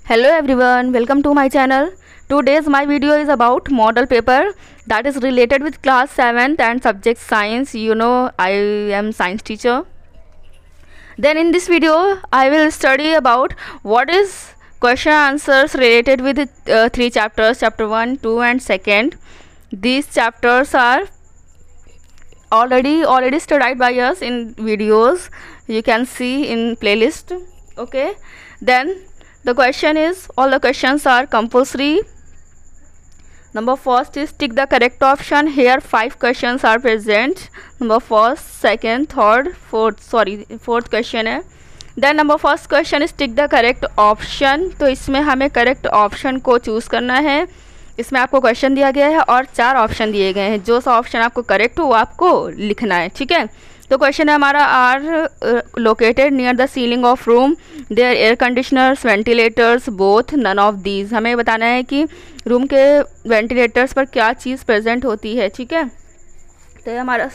Hello everyone, welcome to my channel. Today's my video is about model paper that is related with class 7th and subject science. You know I am science teacher. Then in this video I will study about what is question answers related with three chapters, chapter 1, 2 and 2nd. These chapters are already studied by us in videos. You can see in playlist. Okay, then the question is, all the questions are compulsory. Number first is tick the correct option. Here 5 questions are present. Number first, second, third, fourth question है. Then number first question is tick the correct option. तो इसमें हमें correct option को choose करना है. इसमें आपको question दिया गया है और 4 ऑप्शन दिए गए हैं. जो सा ऑप्शन आपको करेक्ट हो वो आपको लिखना है. ठीक है, तो क्वेश्चन है हमारा, are located near the ceiling of room there air conditioners ventilators both none of these. हमें बताना है कि रूम के वेंटिलेटर्स पर क्या चीज़ प्रेजेंट होती है. ठीक है, तो हमारा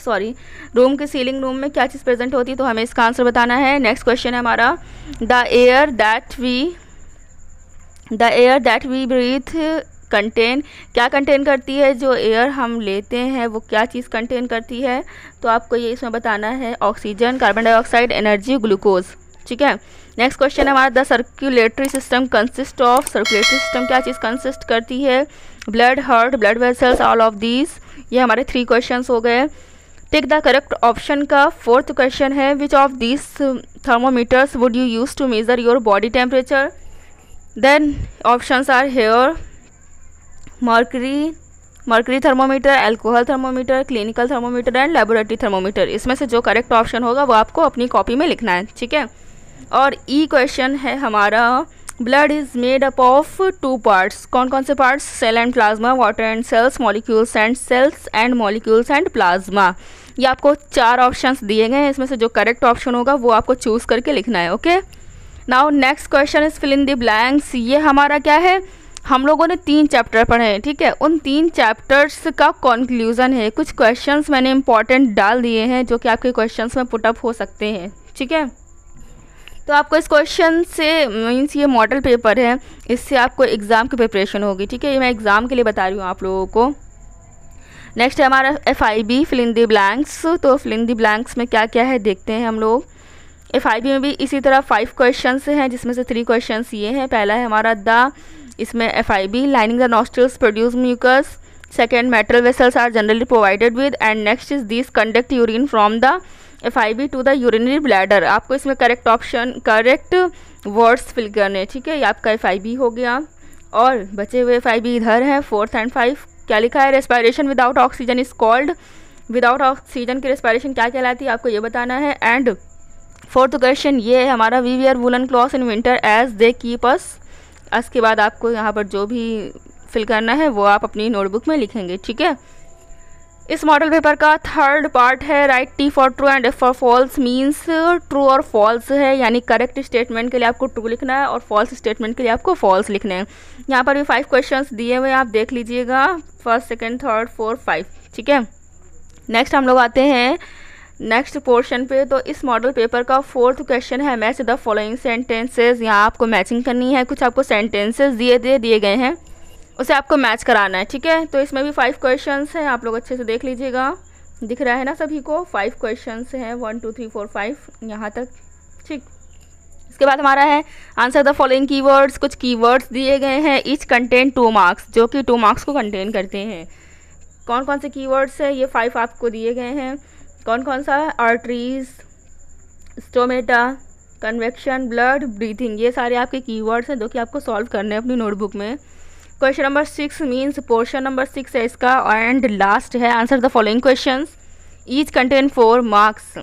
रूम के सीलिंग रूम में क्या चीज़ प्रेजेंट होती है, तो हमें इसका आंसर बताना है. नेक्स्ट क्वेश्चन है हमारा, the air that we breathe contain, क्या कंटेन करती है, जो एयर हम लेते हैं वो क्या चीज़ कंटेन करती है, तो आपको ये इसमें बताना है. Oxygen, carbon dioxide, energy, glucose. ठीक है, नेक्स्ट क्वेश्चन है हमारा, the circulatory system consist of, circulatory system क्या चीज़ कंसिस्ट करती है, blood, heart, blood vessels, all of these. ये हमारे 3 क्वेश्चंस हो गए. टिक द करेक्ट ऑप्शन का फोर्थ क्वेश्चन है, which of these thermometers would you use to measure your body temperature. Then options are here, mercury thermometer, alcohol thermometer, clinical thermometer and laboratory thermometer. इसमें से जो correct option होगा वो आपको अपनी copy में लिखना है. ठीक है, और ई क्वेश्चन है हमारा, blood is made up of 2 parts. कौन कौन से parts, cell and plasma, water and cells, molecules and cells and molecules and plasma. ये आपको 4 ऑप्शंस दिए गए हैं. इसमें से जो करेक्ट ऑप्शन होगा वो आपको चूज़ करके लिखना है. Okay, now next question is fill in the blanks. ये हमारा क्या है, हम लोगों ने 3 चैप्टर पढ़े हैं. ठीक है, उन 3 चैप्टर्स का कंक्लूजन है. कुछ क्वेश्चंस मैंने इंपॉर्टेंट डाल दिए हैं जो कि आपके क्वेश्चंस में पुटअप हो सकते हैं. ठीक है, तो आपको इस क्वेश्चन से मीन्स ये मॉडल पेपर है, इससे आपको एग्ज़ाम की प्रिपरेशन होगी. ठीक है, ये मैं एग्ज़ाम के लिए बता रही हूँ आप लोगों को. नेक्स्ट है हमारा FIB, fill in the blanks. तो फिल इन द ब्लैंक्स में क्या क्या है देखते हैं हम लोग. FIB में भी इसी तरह 5 क्वेश्चंस हैं, जिसमें से 3 क्वेश्चंस ये हैं. पहला है हमारा इसमें FIB, lining the nostrils produce mucus. Second, metal vessels are generally provided with. And next is this conduct urine from the FIB to the urinary bladder. आपको इसमें करेक्ट वर्ड्स फिल करने. ठीक है, ये आपका FIB हो गया. और बचे हुए FIB इधर हैं 4th and 5. क्या लिखा है, respiration without oxygen is called. Without oxygen की रेस्पायरेशन क्या कहलाती है, आपको ये बताना है. एंड 4th क्वेश्चन ये है हमारा, we wear woollen clothes in winter as they keep us. इसके बाद आपको यहाँ पर जो भी फिल करना है वो आप अपनी नोटबुक में लिखेंगे. ठीक है, इस मॉडल पेपर का 3rd पार्ट है, write T for true and F for false. Means true और फॉल्स है, यानी करेक्ट स्टेटमेंट के लिए आपको ट्रू लिखना है और फॉल्स स्टेटमेंट के लिए आपको फॉल्स लिखना है. यहाँ पर भी 5 क्वेश्चंस दिए हुए हैं, आप देख लीजिएगा, 1st, 2nd, 3rd, 4th, 5. ठीक है, नेक्स्ट हम लोग आते हैं नेक्स्ट पोर्शन पे. तो इस मॉडल पेपर का 4th क्वेश्चन है, मैच द फॉलोइंग सेंटेंसेस. यहाँ आपको मैचिंग करनी है. कुछ आपको सेंटेंसेस दिए गए हैं, उसे आपको मैच कराना है. ठीक है, तो इसमें भी 5 क्वेश्चंस हैं, आप लोग अच्छे से देख लीजिएगा. दिख रहा है ना सभी को, 5 क्वेश्चंस हैं, 1 2 3 4 5 यहाँ तक. ठीक, इसके बाद हमारा है आंसर द फॉलोइंग कीवर्ड्स. कुछ कीवर्ड्स दिए गए हैं, ईच कंटेन 2 मार्क्स, जो कि 2 मार्क्स को कंटेन करते हैं. कौन कौन से कीवर्ड्स हैं, ये 5 आपको दिए गए हैं. कौन कौन सा, arteries, stomata, convection, blood, breathing. ये सारे आपके कीवर्ड्स हैं जो कि आपको सॉल्व करने हैं अपनी नोटबुक में. Question number 6 means portion number 6 है इसका. एंड लास्ट है answer the following questions, each contain 4 marks.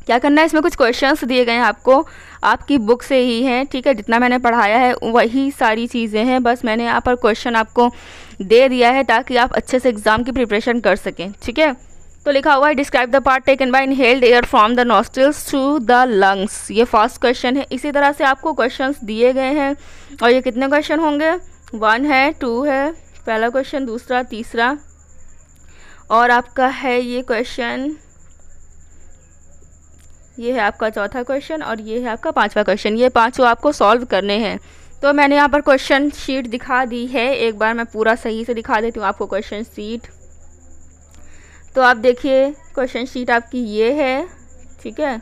क्या करना है, इसमें कुछ क्वेश्चंस दिए गए हैं आपको, आपकी बुक से ही हैं. ठीक है, जितना मैंने पढ़ाया है वही सारी चीज़ें हैं, बस मैंने यहाँ पर क्वेश्चन आपको दे दिया है ताकि आप अच्छे से एग्ज़ाम की प्रिपरेशन कर सकें. ठीक है, तो लिखा हुआ है, describe the part taken by inhaled air from the nostrils to the lungs. ये फर्स्ट क्वेश्चन है. इसी तरह से आपको क्वेश्चंस दिए गए हैं, और ये कितने क्वेश्चन होंगे, 1 है, 2 है, पहला क्वेश्चन, दूसरा, तीसरा, और आपका है ये क्वेश्चन, ये है आपका चौथा क्वेश्चन, और ये है आपका 5वां क्वेश्चन. ये 5 आपको सॉल्व करने हैं. तो मैंने यहाँ पर क्वेश्चन शीट दिखा दी है, एक बार मैं पूरा सही से दिखा देती हूँ आपको क्वेश्चन शीट। तो आप देखिए क्वेश्चन शीट आपकी ये है, ठीक है,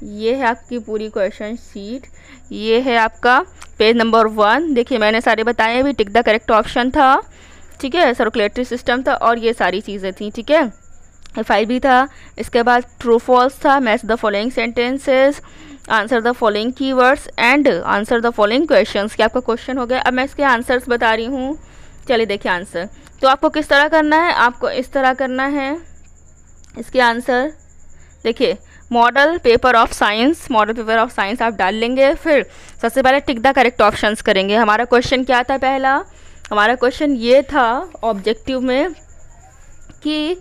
ये है आपकी पूरी क्वेश्चन शीट। ये है आपका पेज नंबर 1। देखिए मैंने सारे बताए भी, टिक द करेक्ट ऑप्शन था, ठीक है, सर्कुलेटरी सिस्टम था और ये सारी चीज़ें थी, ठीक है। FIB था, इसके बाद ट्रू फॉल्स था, match the following sentences, answer the following keywords and answer the following questions. क्या आपका क्वेश्चन हो गया। अब मैं इसके आंसर्स बता रही हूँ। चलिए देखिए आंसर। तो आपको किस तरह करना है, आपको इस तरह करना है इसके आंसर। देखिए model paper of science, model paper of science आप डाल लेंगे। फिर सबसे पहले टिक द करेक्ट ऑप्शंस करेंगे। हमारा क्वेश्चन क्या था, पहला हमारा क्वेश्चन ये था ऑब्जेक्टिव में कि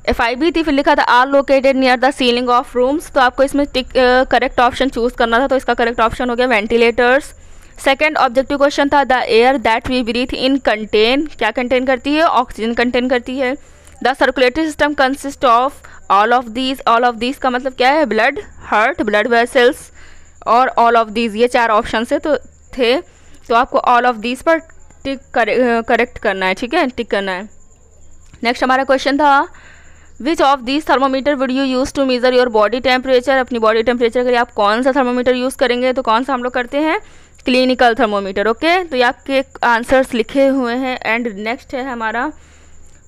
FIB थी, फिर लिखा था are located near the ceiling of rooms. तो आपको इसमें टिक करेक्ट ऑप्शन चूज़ करना था, तो इसका करेक्ट ऑप्शन हो गया वेंटिलेटर्स। सेकंड ऑब्जेक्टिव क्वेश्चन था the air that we breathe in contain, क्या कंटेन करती है, ऑक्सीजन कंटेन करती है। The circulatory system consist of all of these, all of these का मतलब क्या है, ब्लड, हार्ट, ब्लड वेसल्स और ऑल ऑफ दीज, ये 4 ऑप्शन से तो थे। तो आपको ऑल ऑफ दीज पर टिक करेक्ट करना है, ठीक है, टिक करना है। नेक्स्ट हमारा क्वेश्चन था which of these thermometer would you use to measure your body temperature, अपनी बॉडी टेम्परेचर के लिए आप कौन सा थर्मोमीटर यूज़ करेंगे। तो कौन सा हम लोग करते हैं, क्लिनिकल थर्मोमीटर। ओके, तो ये आपके आंसर्स लिखे हुए हैं। एंड नेक्स्ट है हमारा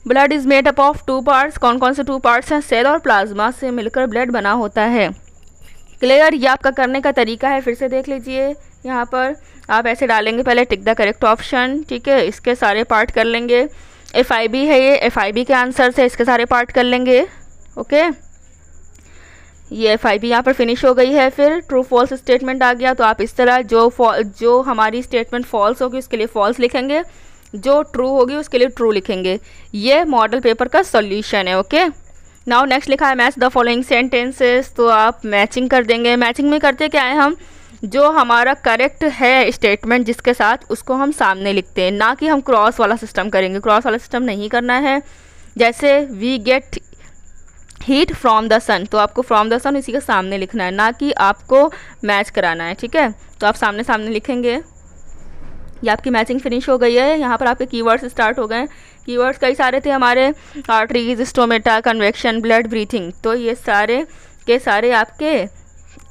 blood is made up of 2 parts, कौन कौन से 2 पार्ट्स हैं, सेल और प्लाज्मा से मिलकर ब्लड बना होता है। क्लियर, ये आपका करने का तरीका है, फिर से देख लीजिए। यहाँ पर आप ऐसे डालेंगे, पहले टिक द करेक्ट ऑप्शन, ठीक है, इसके सारे पार्ट कर लेंगे। FIB है, ये FIB के आंसर से इसके सारे पार्ट कर लेंगे। ओके, ये FIB यहाँ पर फिनिश हो गई है। फिर ट्रू फॉल्स स्टेटमेंट आ गया, तो आप इस तरह जो हमारी स्टेटमेंट फॉल्स होगी उसके लिए फॉल्स लिखेंगे, जो ट्रू होगी उसके लिए ट्रू लिखेंगे। ये मॉडल पेपर का सॉल्यूशन है। ओके, नाउ नेक्स्ट लिखा है मैच द फॉलोइंग सेंटेंसेस, तो आप मैचिंग कर देंगे। मैचिंग में करते क्या है, हम जो हमारा करेक्ट है स्टेटमेंट जिसके साथ, उसको हम सामने लिखते हैं, ना कि हम क्रॉस वाला सिस्टम करेंगे। क्रॉस वाला सिस्टम नहीं करना है। जैसे we get heat from the sun, तो आपको फ्रॉम द सन इसी के सामने लिखना है, ना कि आपको मैच कराना है, ठीक है। तो आप सामने सामने लिखेंगे। ये आपकी मैचिंग फिनिश हो गई है। यहाँ पर आपके कीवर्ड्स स्टार्ट हो गए। कीवर्ड्स कई सारे थे हमारे, arteries, stomata, convection, blood, breathing. तो ये सारे के सारे आपके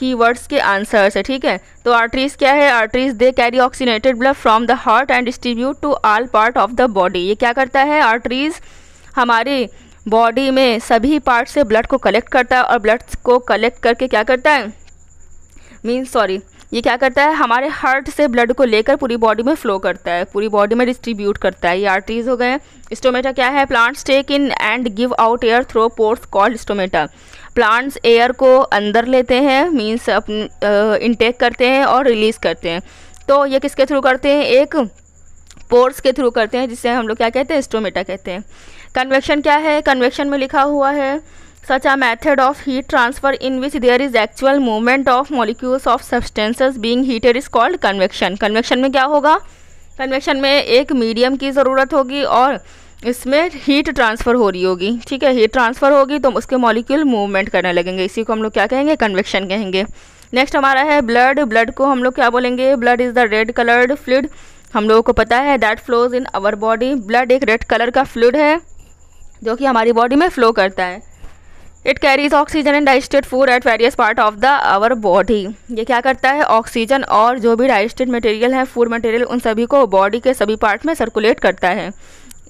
कीवर्ड्स के आंसर्स है, ठीक है। तो आर्टरीज क्या है, arteries they carry oxygenated blood from the heart and distribute to all part of the body. ये क्या करता है, आर्टरीज हमारी बॉडी में सभी पार्ट से ब्लड को कलेक्ट करता है, और ब्लड को कलेक्ट करके क्या करता है, ये क्या करता है, हमारे हार्ट से ब्लड को लेकर पूरी बॉडी में फ्लो करता है, पूरी बॉडी में डिस्ट्रीब्यूट करता है। ये आर्टरीज हो गए। स्टोमेटा क्या है, plants take in and give out air through pores called stomata. Plants air को अंदर लेते हैं, मीन्स इनटेक करते हैं और रिलीज़ करते हैं। तो ये किसके थ्रू करते हैं, एक पोर्स के थ्रू करते हैं, जिससे हम लोग क्या कहते हैं, स्टोमेटा कहते हैं। कन्वेक्शन क्या है, कन्वेक्शन में लिखा हुआ है such a method of heat transfer in which there is actual movement of molecules of substances being heated is called convection। Convection में क्या होगा, कन्वेक्शन में एक मीडियम की ज़रूरत होगी और इसमें हीट ट्रांसफ़र हो रही होगी, ठीक है। हीट ट्रांसफ़र होगी तो उसके मॉलिक्यूल मूवमेंट करने लगेंगे, इसी को हम लोग क्या कहेंगे, कन्वेक्शन कहेंगे। नेक्स्ट हमारा है ब्लड। ब्लड को हम लोग क्या बोलेंगे, blood is the red coloured fluid. हम लोगों को पता है that flows in our body. Blood एक रेड कलर का फ्लूइड है जो कि हमारी बॉडी में फ्लो करता है। It carries oxygen and digested food at various part of the our body. ये क्या करता है, ऑक्सीजन और जो भी डाइजेस्टेड मटेरियल है, फूड मटेरियल, उन सभी को बॉडी के सभी पार्ट में सर्कुलेट करता है।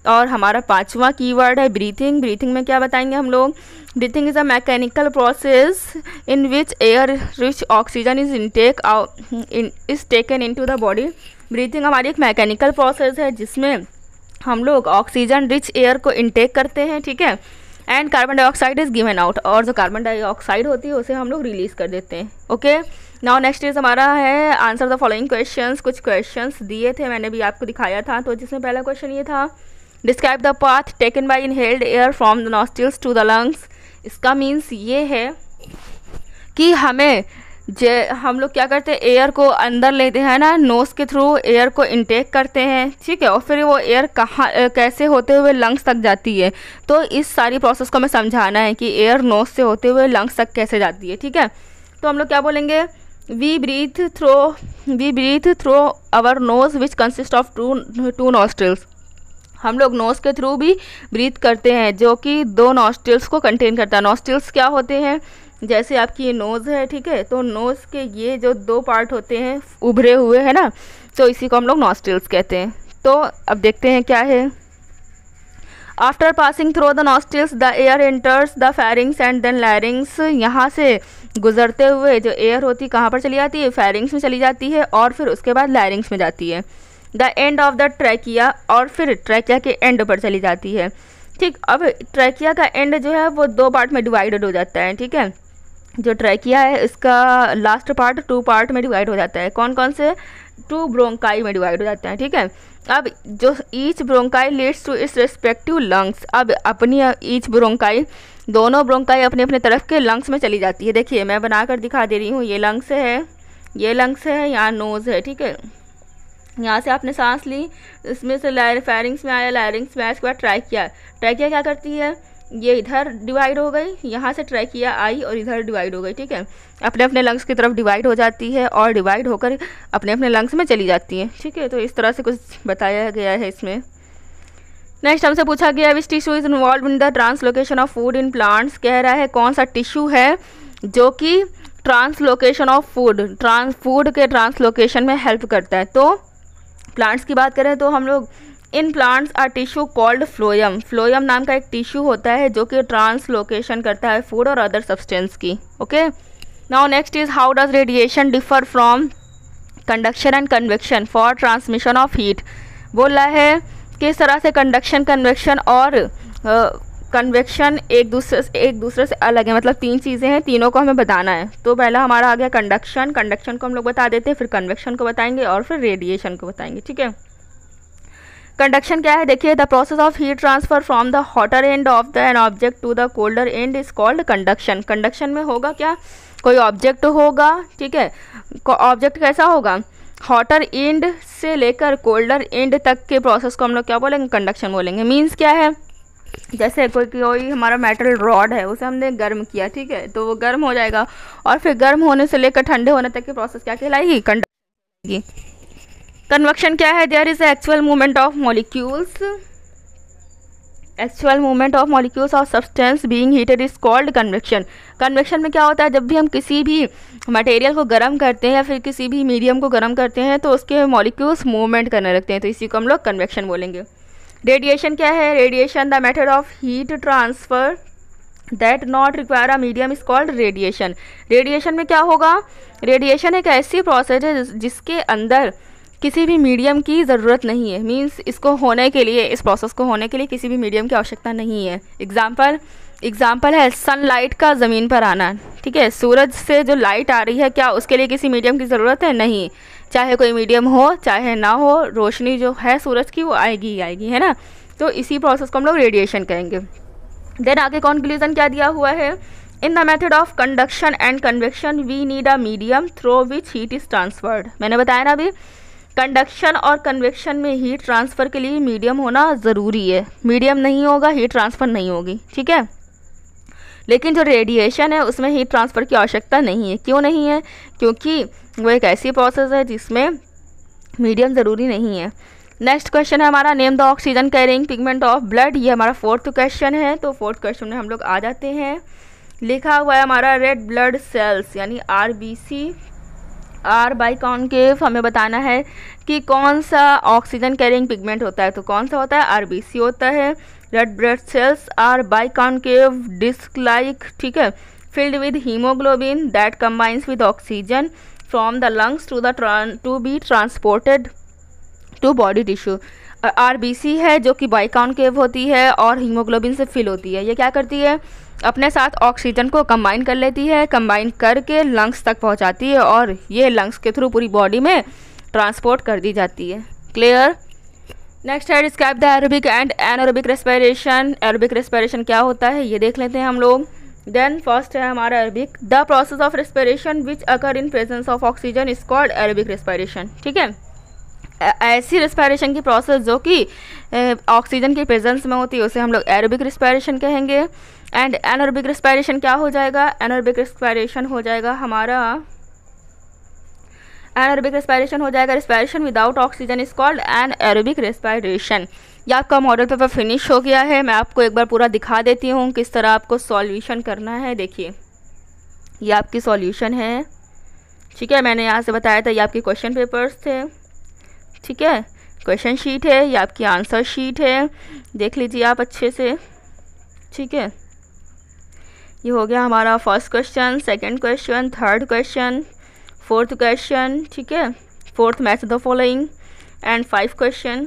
और हमारा 5वां कीवर्ड है ब्रीथिंग। ब्रीथिंग में क्या बताएंगे हम लोग, breathing is a mechanical process in which air rich oxygen is taken into the body. Breathing हमारी एक मैकेनिकल प्रोसेस है जिसमें हम लोग ऑक्सीजन रिच एयर को इनटेक करते हैं, ठीक है। And carbon dioxide is given out, और जो कार्बन डाइऑक्साइड होती है उसे हम लोग रिलीज़ कर देते हैं। ओके, नाउ नेक्स्ट इज हमारा है आंसर द फॉलोइंग क्वेश्चंस। कुछ क्वेश्चंस दिए थे, मैंने भी आपको दिखाया था। तो जिसमें पहला क्वेश्चन ये था, describe the path taken by inhaled air from the nostrils to the lungs. इसका मीन्स ये है कि हम लोग क्या करते हैं, एयर को अंदर लेते हैं ना, नोज़ के थ्रू एयर को इनटेक करते हैं, ठीक है, और फिर वो एयर कैसे होते हुए लंग्स तक जाती है। तो इस सारी प्रोसेस को हमें समझाना है कि एयर नोज़ से होते हुए लंग्स तक कैसे जाती है, ठीक है। तो हम लोग क्या बोलेंगे, we breathe through our nose which consist of two nostrils. हम लोग नोज़ के थ्रू भी ब्रीथ करते हैं, जो कि 2 नॉस्ट्रिल्स को कंटेन करता है। नॉस्ट्रिल्स क्या होते हैं, जैसे आपकी ये नोज़ है, ठीक है, तो नोज़ के ये जो 2 पार्ट होते हैं उभरे हुए, है ना, तो इसी को हम लोग नॉस्ट्रिल्स कहते हैं। तो अब देखते हैं क्या है। After passing through the nostrils the air enters the pharynx and then larynx. यहाँ से गुजरते हुए जो एयर होती कहाँ पर चली जाती है, फेरिंग्स में चली जाती है, और फिर उसके बाद लैरिंग्स में जाती है। The end of the trachea, और फिर ट्रैकिया के एंड पर चली जाती है। ठीक, अब ट्रैकिया का एंड जो है वो 2 पार्ट में डिवाइडेड हो जाता है। ठीक है, जो ट्रैकिया है इसका लास्ट पार्ट 2 पार्ट में डिवाइड हो जाता है। कौन कौन से? 2 ब्रोंकाई में डिवाइड हो जाते हैं। ठीक है, अब जो each bronchi leads to its respective lungs. अब अपनी ईच ब्रोंकाई, दोनों ब्रोंकाई अपने अपने तरफ के लंग्स में चली जाती है। देखिए मैं बनाकर दिखा दे रही हूँ, ये लंग्स है, ये लंग्स है, यहाँ नोज़ है। ठीक है, यहाँ से आपने सांस ली, इसमें से फेरिंग्स में आया, लैरिंग्स में आया, इसके बाद ट्रैकिया। ट्रैकिया क्या करती है, ये इधर डिवाइड हो गई, यहाँ से ट्रैकिया आई और इधर डिवाइड हो गई। ठीक है, अपने अपने लंग्स की तरफ डिवाइड हो जाती है और डिवाइड होकर अपने अपने लंग्स में चली जाती है। ठीक है, तो इस तरह से कुछ बताया गया है इसमें। नेक्स्ट हमसे पूछा गया which tissue is involved in the translocation of food in plants. कह रहा है कौन सा टिश्यू है जो कि ट्रांसलोकेशन ऑफ फूड के ट्रांसलोकेशन में हेल्प करता है। तो प्लांट्स की बात करें तो हम लोग in plants are tissue called phloem. Phloem नाम का एक टिश्यू होता है जो कि ट्रांसलोकेशन करता है फूड और अदर सब्सटेंस की। Okay, now next is how does radiation differ from conduction and convection for transmission of heat. बोल रहा है किस तरह से कंडक्शन, कन्वेक्शन और कन्वेक्शन एक दूसरे से अलग है, मतलब 3 चीज़ें हैं, तीनों को हमें बताना है। तो पहला हमारा आ गया कंडक्शन, कंडक्शन को हम लोग बता देते हैं, फिर कन्वेक्शन को बताएंगे और फिर रेडिएशन को बताएंगे। ठीक है, कंडक्शन क्या है, देखिए the process of heat transfer from the hotter end of the an object to the colder end is called conduction. Conduction में होगा क्या, कोई ऑब्जेक्ट होगा, ठीक है, ऑब्जेक्ट कैसा होगा, हॉटर एंड से लेकर कोल्डर एंड तक के प्रोसेस को हम लोग क्या बोलेंगे, कंडक्शन बोलेंगे। मीन्स क्या है, जैसे कोई हमारा मेटल रॉड है, उसे हमने गर्म किया, ठीक है, तो वो गर्म हो जाएगा और फिर गर्म होने से लेकर ठंडे होने तक की प्रोसेस क्या कहलाएगी, कंडक्शन। कन्वेक्शन क्या है, there is actual movement of molecules, actual movement of molecules of substance being heated is called convection. Convection में क्या होता है, जब भी हम किसी भी मटेरियल को गर्म करते हैं या फिर किसी भी मीडियम को गर्म करते हैं तो उसके मॉलिक्यूल्स मूवमेंट करने लगते हैं, तो इसी को हम लोग कन्वेक्शन बोलेंगे। रेडिएशन क्या है, radiation the method of heat transfer that not require a medium is called radiation. Radiation में क्या होगा, रेडिएशन एक ऐसी प्रोसेस है जिसके अंदर किसी भी मीडियम की ज़रूरत नहीं है। मींस इसको होने के लिए, इस प्रोसेस को होने के लिए किसी भी मीडियम की आवश्यकता नहीं है। एग्जाम्पल है सनलाइट का ज़मीन पर आना। ठीक है, सूरज से जो लाइट आ रही है, क्या उसके लिए किसी मीडियम की ज़रूरत है, नहीं, चाहे कोई मीडियम हो चाहे ना हो, रोशनी जो है सूरज की वो आएगी ही आएगी, है ना। तो इसी प्रोसेस को हम लोग रेडिएशन कहेंगे। देन आगे कंक्लूजन क्या दिया हुआ है, in the method of conduction and convection we need a medium through which heat is transferred. मैंने बताया ना अभी, कंडक्शन और कन्वेक्शन में हीट ट्रांसफ़र के लिए मीडियम होना ज़रूरी है, मीडियम नहीं होगा हीट ट्रांसफ़र नहीं होगी। ठीक है, लेकिन जो रेडिएशन है उसमें हीट ट्रांसफ़र की आवश्यकता नहीं है। क्यों नहीं है, क्योंकि वो एक ऐसी प्रोसेस है जिसमें मीडियम ज़रूरी नहीं है। नेक्स्ट क्वेश्चन है हमारा, name the oxygen carrying pigment of blood. ये हमारा 4th क्वेश्चन है। तो 4th क्वेश्चन में हम लोग आ जाते हैं। लिखा हुआ है हमारा रेड ब्लड सेल्स यानी RBC, R बाई कॉन्केव। हमें बताना है कि कौन सा ऑक्सीजन कैरिंग पिगमेंट होता है, तो कौन सा होता है, RBC होता है। Red blood cells are biconcave disc like, ठीक है, filled with hemoglobin that combines with oxygen from the lungs to be transported to body tissue। RBC है जो कि बाइकॉन्केव होती है और हीमोग्लोबिन से फिल होती है। ये क्या करती है, अपने साथ ऑक्सीजन को कंबाइन कर लेती है, कंबाइन करके लंग्स तक पहुंचाती है और ये लंग्स के थ्रू पूरी बॉडी में ट्रांसपोर्ट कर दी जाती है। क्लियर। नेक्स्ट है describe the aerobic and anaerobic respiration. Aerobic respiration क्या होता है ये देख लेते हैं हम लोग। देन फर्स्ट है हमारा aerobic, the process of respiration which occur in presence of oxygen is called aerobic respiration. ठीक है, ऐसी रेस्पिरेशन की प्रोसेस जो कि ऑक्सीजन की प्रेजेंस में होती है उसे हम लोग एरोबिक रेस्पिरेशन कहेंगे। एंड एनारोबिक रेस्पिरेशन क्या हो जाएगा, एनारोबिक रेस्पिरेशन हो जाएगा हमारा एनारोबिक रेस्पिरेशन हो जाएगा, respiration without oxygen is called anaerobic respiration. ये आपका मॉडल पेपर फिनिश हो गया है। मैं आपको एक बार पूरा दिखा देती हूँ किस तरह आपको सॉल्यूशन करना है। देखिए ये आपकी सॉल्यूशन है, ठीक है। मैंने यहाँ से बताया था ये आपके क्वेश्चन पेपर्स थे, ठीक है। क्वेश्चन शीट है, ये आपकी आंसर शीट है, देख लीजिए आप अच्छे से, ठीक है। ये हो गया हमारा first question, second question, third question, fourth question, ठीक है। Fourth match the following and 5 question,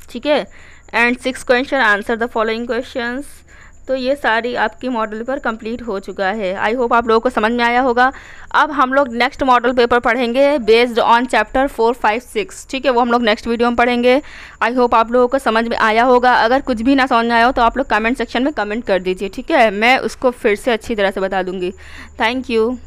ठीक है। And 6 question answer the following questions. तो ये सारी आपकी मॉडल पेपर कंप्लीट हो चुका है। आई होप आप लोगों को समझ में आया होगा। अब हम लोग नेक्स्ट मॉडल पेपर पढ़ेंगे बेस्ड ऑन चैप्टर 4, 5, 6, ठीक है। वो हम लोग नेक्स्ट वीडियो में पढ़ेंगे। आई होप आप लोगों को समझ में आया होगा। अगर कुछ भी ना समझ में आया हो तो आप लोग कमेंट सेक्शन में कमेंट कर दीजिए, ठीक है। मैं उसको फिर से अच्छी तरह से बता दूँगी। Thank you.